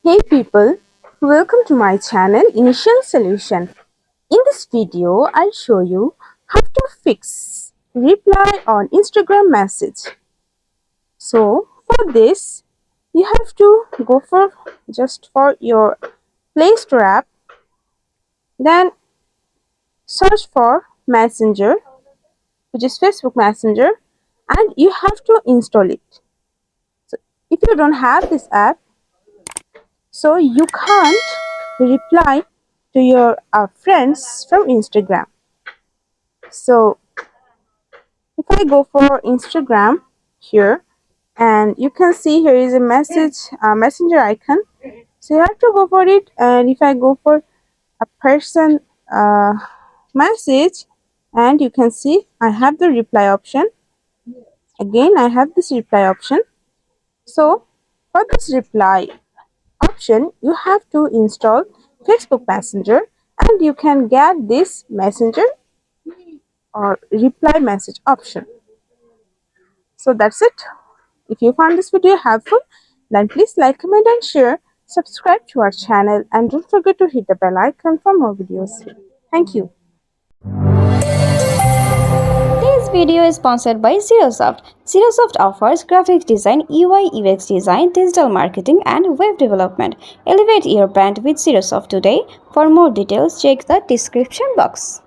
Hey people, welcome to my channel Initial Solution. In this video, I'll show you how to fix reply on Instagram message. So for this, you have to go for your Play Store app, then search for Messenger, which is Facebook Messenger, and you have to install it. So if you don't have this app, so you can't reply to your friends from Instagram. So if I go for Instagram here, and you can see here is a messenger icon. So you have to go for it, and if I go for a person message, and you can see I have the reply option. Again, I have this reply option. So for this reply option, you have to install Facebook Messenger, and you can get this messenger or reply message option. So that's it. If you found this video helpful, then please like, comment and share. Subscribe to our channel and don't forget to hit the bell icon for more videos. Thank you. This video is sponsored by Zerosoft. Zerosoft offers graphic design, UI UX design, digital marketing, and web development. Elevate your brand with Zerosoft today. For more details, check the description box.